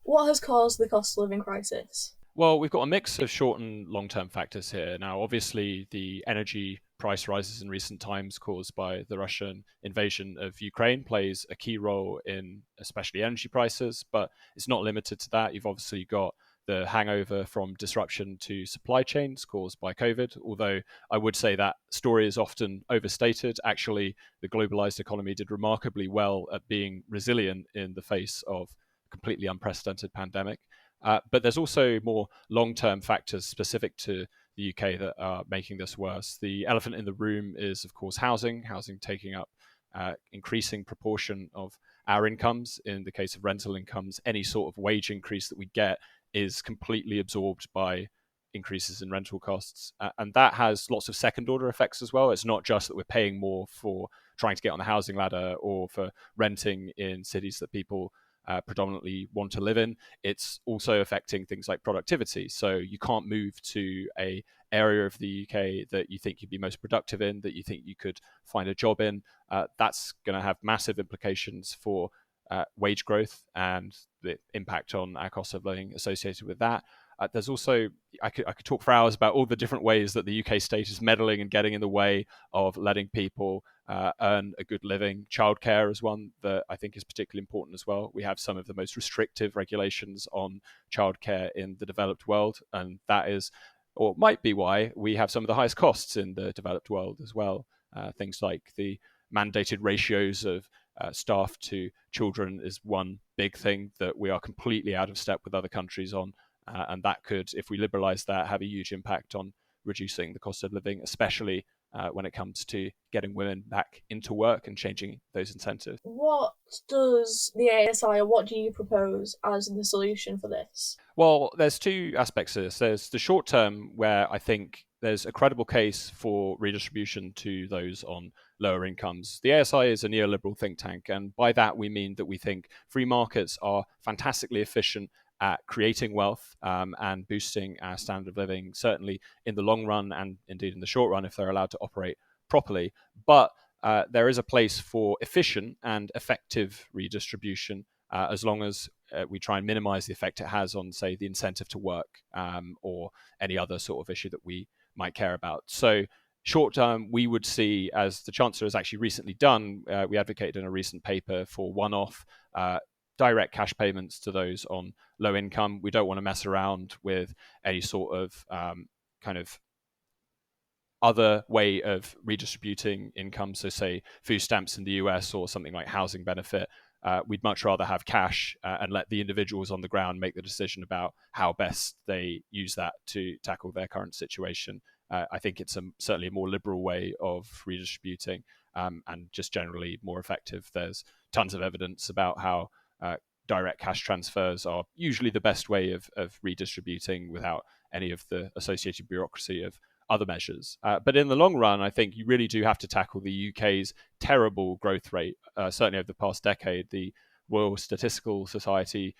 What has caused the cost of living crisis? Well, we've got a mix of short and long-term factors here. Now, obviously, the energy price rises in recent times caused by the Russian invasion of Ukraine plays a key role in especially energy prices, but it's not limited to that. You've obviously got the hangover from disruption to supply chains caused by COVID, although I would say that story is often overstated. Actually, the globalized economy did remarkably well at being resilient in the face of a completely unprecedented pandemic. But there's also more long-term factors specific to the UK that are making this worse. The elephant in the room is, of course, housing taking up increasing proportion of our incomes. In the case of rental incomes, any sort of wage increase that we get is completely absorbed by increases in rental costs. And that has lots of second order effects as well. It's not just that we're paying more for trying to get on the housing ladder or for renting in cities that people predominantly want to live in. It's also affecting things like productivity. So you can't move to a area of the UK that you think you'd be most productive in, that you think you could find a job in. That's going to have massive implications for wage growth and the impact on our cost of living associated with that. There's also, I could talk for hours about all the different ways that the UK state is meddling and getting in the way of letting people earn a good living. Childcare is one that I think is particularly important as well. We have some of the most restrictive regulations on childcare in the developed world, and that is, or might be why we have some of the highest costs in the developed world as well. Things like the mandated ratios of staff to children is one big thing that we are completely out of step with other countries on. And that could, if we liberalise that, have a huge impact on reducing the cost of living, especially when it comes to getting women back into work and changing those incentives. What does the ASI, or what do you propose as the solution for this? Well, there's two aspects to this. There's the short term, where I think there's a credible case for redistribution to those on lower incomes. The ASI is a neoliberal think tank, and by that we mean that we think free markets are fantastically efficient at creating wealth and boosting our standard of living, certainly in the long run and indeed in the short run if they're allowed to operate properly. But there is a place for efficient and effective redistribution as long as we try and minimize the effect it has on, say, the incentive to work or any other sort of issue that we might care about. So short term, we would see, as the Chancellor has actually recently done, we advocated in a recent paper for one-off direct cash payments to those on low income. We don't want to mess around with any sort of kind of other way of redistributing income. So say food stamps in the US or something like housing benefit. We'd much rather have cash and let the individuals on the ground make the decision about how best they use that to tackle their current situation. I think it's certainly a more liberal way of redistributing and just generally more effective. There's tons of evidence about how direct cash transfers are usually the best way of redistributing without any of the associated bureaucracy of other measures. But in the long run, I think you really do have to tackle the UK's terrible growth rate, certainly over the past decade. The Royal Statistical Society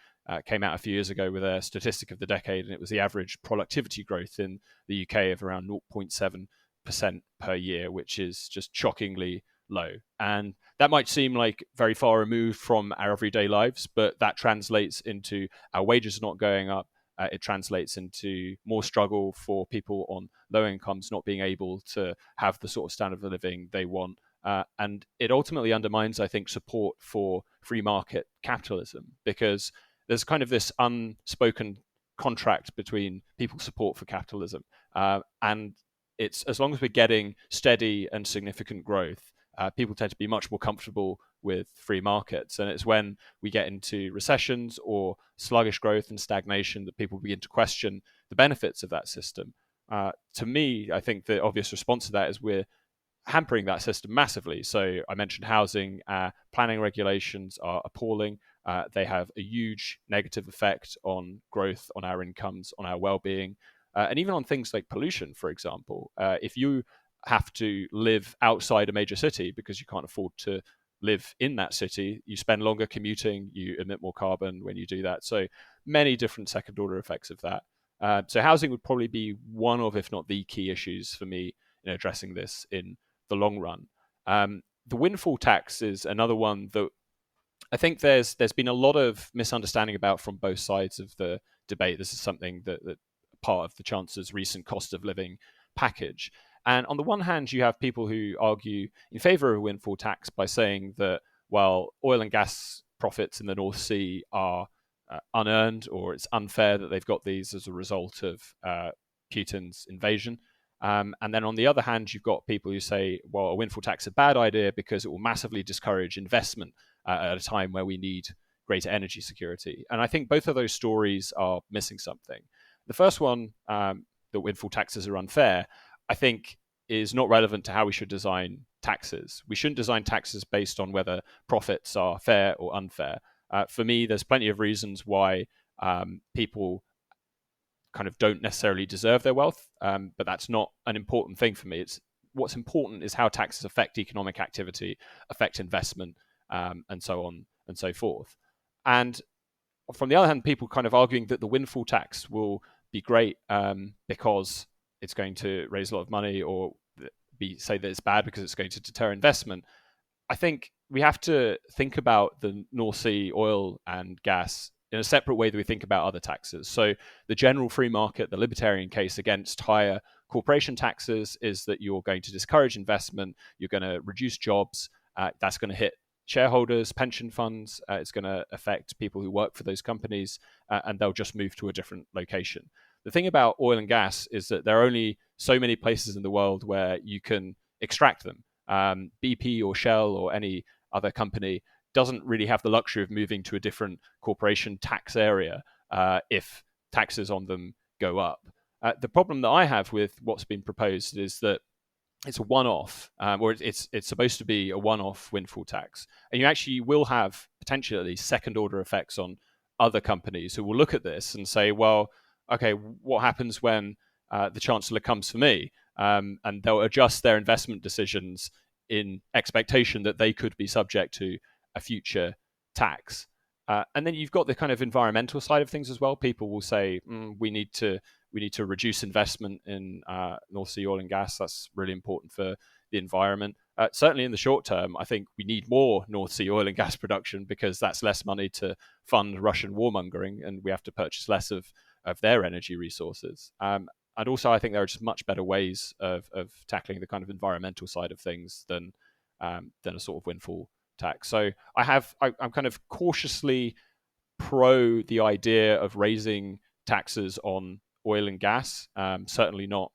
came out a few years ago with a statistic of the decade, and it was the average productivity growth in the UK of around 0.7% per year, which is just shockingly low. And that might seem like very far removed from our everyday lives, but that translates into our wages not going up. It translates into more struggle for people on low incomes not being able to have the sort of standard of living they want. And it ultimately undermines, I think, support for free market capitalism, because there's kind of this unspoken contract between people's support for capitalism. And it's, as long as we're getting steady and significant growth, people tend to be much more comfortable with free markets. And it's when we get into recessions or sluggish growth and stagnation that people begin to question the benefits of that system. To me, I think the obvious response to that is we're hampering that system massively. So I mentioned housing. Planning regulations are appalling. They have a huge negative effect on growth, on our incomes, on our well-being, and even on things like pollution, for example. If you have to live outside a major city because you can't afford to live in that city, you spend longer commuting, you emit more carbon when you do that. So many different second order effects of that. So housing would probably be one of, if not the key issues for me in addressing this in the long run. The windfall tax is another one that I think there's been a lot of misunderstanding about from both sides of the debate. This is something that part of the Chancellor's recent cost of living package. And on the one hand, you have people who argue in favour of a windfall tax by saying that, well, oil and gas profits in the North Sea are unearned, or it's unfair that they've got these as a result of Putin's invasion. And then on the other hand, you've got people who say, well, a windfall tax is a bad idea because it will massively discourage investment at a time where we need greater energy security. And I think both of those stories are missing something. The first one, that windfall taxes are unfair, I think is not relevant to how we should design taxes. We shouldn't design taxes based on whether profits are fair or unfair. For me, there's plenty of reasons why people kind of don't necessarily deserve their wealth, but that's not an important thing for me. It's what's important is how taxes affect economic activity, affect investment, and so on and so forth. And from the other hand, people kind of arguing that the windfall tax will be great because it's going to raise a lot of money, or say that it's bad because it's going to deter investment. I think we have to think about the North Sea oil and gas in a separate way that we think about other taxes. So the general free market, the libertarian case against higher corporation taxes is that you're going to discourage investment, you're going to reduce jobs, that's going to hit shareholders, pension funds, it's going to affect people who work for those companies, and they'll just move to a different location. The thing about oil and gas is that there are only so many places in the world where you can extract them. BP or Shell or any other company doesn't really have the luxury of moving to a different corporation tax area if taxes on them go up. The problem that I have with what's been proposed is that it's a one-off, or it's supposed to be a one-off windfall tax, and you actually will have potentially second-order effects on other companies who will look at this and say, well, okay, what happens when the Chancellor comes for me? And they'll adjust their investment decisions in expectation that they could be subject to a future tax. And then you've got the kind of environmental side of things as well. People will say, we need to reduce investment in North Sea oil and gas. That's really important for the environment. Certainly in the short term, I think we need more North Sea oil and gas production because that's less money to fund Russian warmongering, and we have to purchase less of their energy resources. And also, I think there are just much better ways of tackling the kind of environmental side of things than a sort of windfall tax. So I'm kind of cautiously pro the idea of raising taxes on oil and gas. Certainly not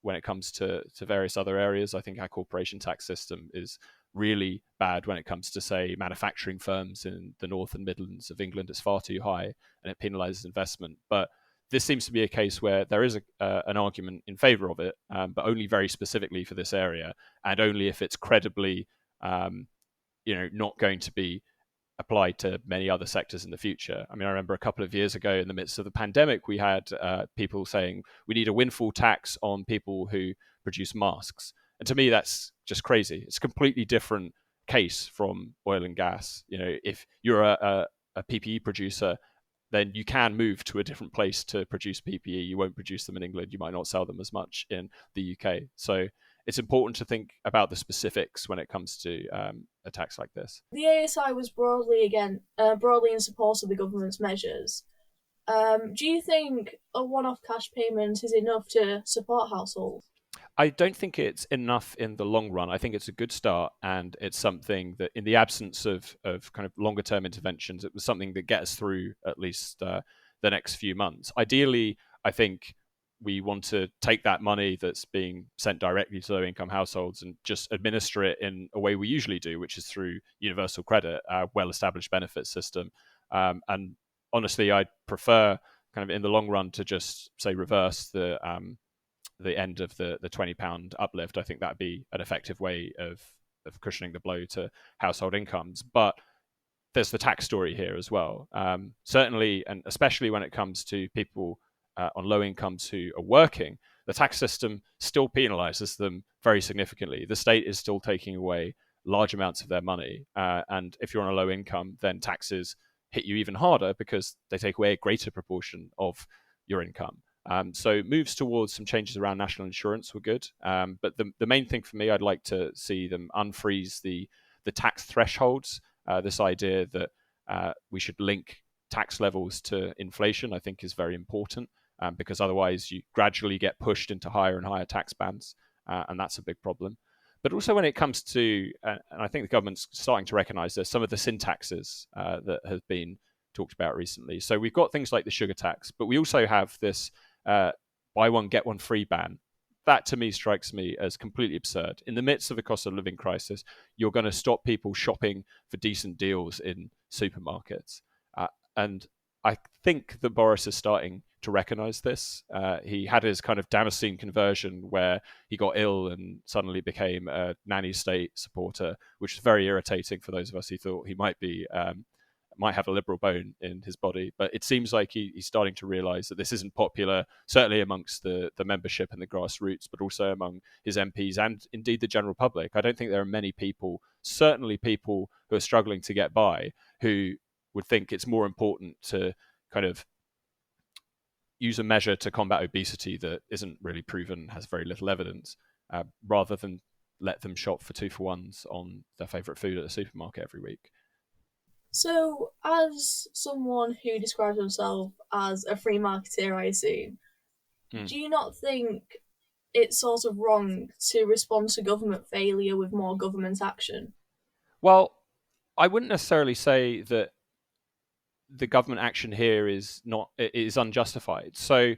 when it comes to various other areas. I think our corporation tax system is really bad when it comes to, say, manufacturing firms in the North and Midlands of England. It's far too high and it penalises investment. But this seems to be a case where there is an argument in favour of it, but only very specifically for this area, and only if it's credibly, not going to be applied to many other sectors in the future. I mean, I remember a couple of years ago in the midst of the pandemic, we had people saying we need a windfall tax on people who produce masks. And to me, that's just crazy. It's a completely different case from oil and gas. If you're a PPE producer, then you can move to a different place to produce PPE. You won't produce them in England. You might not sell them as much in the UK. So it's important to think about the specifics when it comes to a tax like this. The ASI was broadly in support of the government's measures. Do you think a one-off cash payment is enough to support households? I don't think it's enough in the long run. I think it's a good start, and it's something that, in the absence of kind of longer term interventions, it was something that gets us through at least the next few months. Ideally, I think we want to take that money that's being sent directly to low income households and just administer it in a way we usually do, which is through universal credit, a well established benefit system. And honestly, I'd prefer kind of in the long run to just say reverse the end of the £20 uplift. I think that'd be an effective way of cushioning the blow to household incomes. But there's the tax story here as well. Certainly, and especially when it comes to people on low incomes who are working, the tax system still penalises them very significantly. The state is still taking away large amounts of their money. And if you're on a low income, then taxes hit you even harder because they take away a greater proportion of your income. So moves towards some changes around national insurance were good. But the main thing for me, I'd like to see them unfreeze the tax thresholds This idea that we should link tax levels to inflation, I think, is very important, because otherwise you gradually get pushed into higher and higher tax bands, and that's a big problem. But also when it comes to, and I think the government's starting to recognise this, some of the sin taxes that have been talked about recently. So we've got things like the sugar tax, but we also have this buy one, get one free ban. That to me strikes me as completely absurd. In the midst of a cost of living crisis, you're going to stop people shopping for decent deals in supermarkets. And I think that Boris is starting to recognise this. He had his kind of Damascene conversion where he got ill and suddenly became a nanny state supporter, which is very irritating for those of us who thought he might have a liberal bone in his body. But it seems like he's starting to realise that this isn't popular, certainly amongst the membership and the grassroots, but also among his MPs and indeed the general public. I don't think there are many people, certainly people who are struggling to get by, who would think it's more important to kind of use a measure to combat obesity that isn't really proven, has very little evidence, rather than let them shop for 2-for-1s on their favourite food at the supermarket every week. So, as someone who describes himself as a free marketeer, I assume, Mm. do you not think it's sort of wrong to respond to government failure with more government action? Well, I wouldn't necessarily say that the government action here is unjustified. So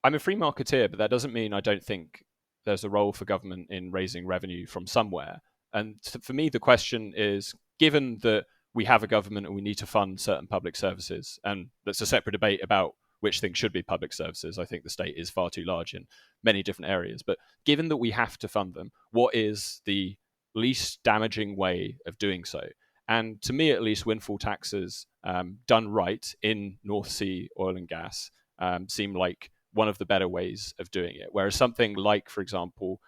I'm a free marketeer, but that doesn't mean I don't think there's a role for government in raising revenue from somewhere. And for me, the question is, given that we have a government and we need to fund certain public services, and that's a separate debate about which things should be public services. I think the state is far too large in many different areas. But given that we have to fund them, what is the least damaging way of doing so? And to me, at least, windfall taxes done right in North Sea oil and gas seem like one of the better ways of doing it. Whereas something like, for example,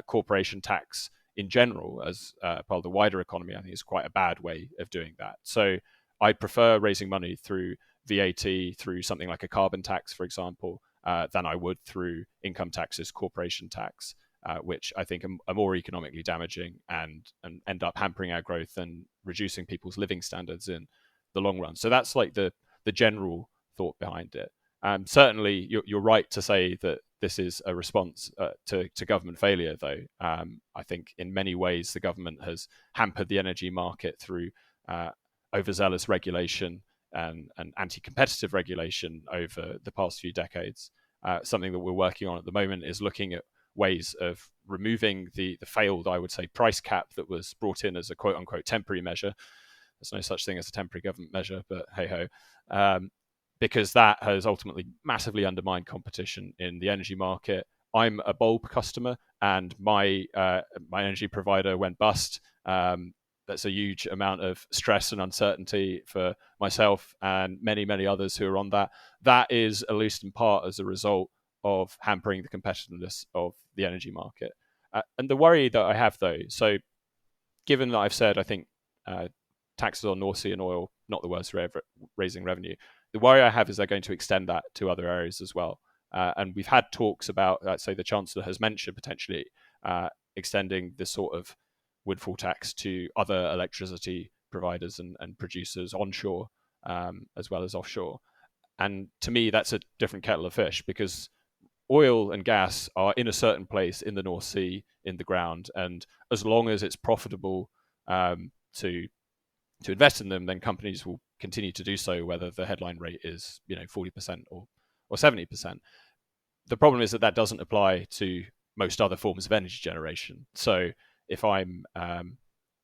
corporation tax in general, as part of the wider economy, I think is quite a bad way of doing that. So I prefer raising money through VAT, through something like a carbon tax, for example, than I would through income taxes, corporation tax, which I think are more economically damaging and end up hampering our growth and reducing people's living standards in the long run. So that's like the general thought behind it. Certainly, you're right to say that this is a response to government failure, though. I think in many ways the government has hampered the energy market through overzealous regulation and anti-competitive regulation over the past few decades. Something that we're working on at the moment is looking at ways of removing the failed, I would say, price cap that was brought in as a quote-unquote temporary measure. There's no such thing as a temporary government measure, but hey-ho. Because that has ultimately massively undermined competition in the energy market. I'm a bulb customer, and my energy provider went bust. That's a huge amount of stress and uncertainty for myself and many, many others who are on that. That is, at least in part, as a result of hampering the competitiveness of the energy market. And the worry that I have, though, so given that I've said I think taxes on North Sea and oil, not the worst raising revenue, the worry I have is they're going to extend that to other areas as well. And we've had talks about, say, the Chancellor has mentioned potentially extending this sort of windfall tax to other electricity providers and producers onshore as well as offshore. And to me, that's a different kettle of fish, because oil and gas are in a certain place in the North Sea, in the ground, and as long as it's profitable to invest in them, then companies will continue to do so, whether the headline rate is 40% or 70%. The problem is that doesn't apply to most other forms of energy generation. So if I'm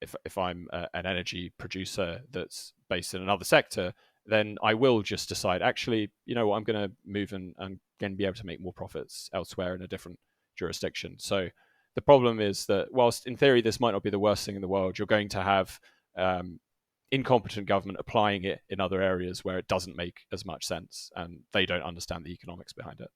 if I'm an energy producer that's based in another sector, then I will just decide, actually, what, I'm going to move and again be able to make more profits elsewhere in a different jurisdiction. So the problem is that whilst in theory this might not be the worst thing in the world, you're going to have incompetent government applying it in other areas where it doesn't make as much sense and they don't understand the economics behind it.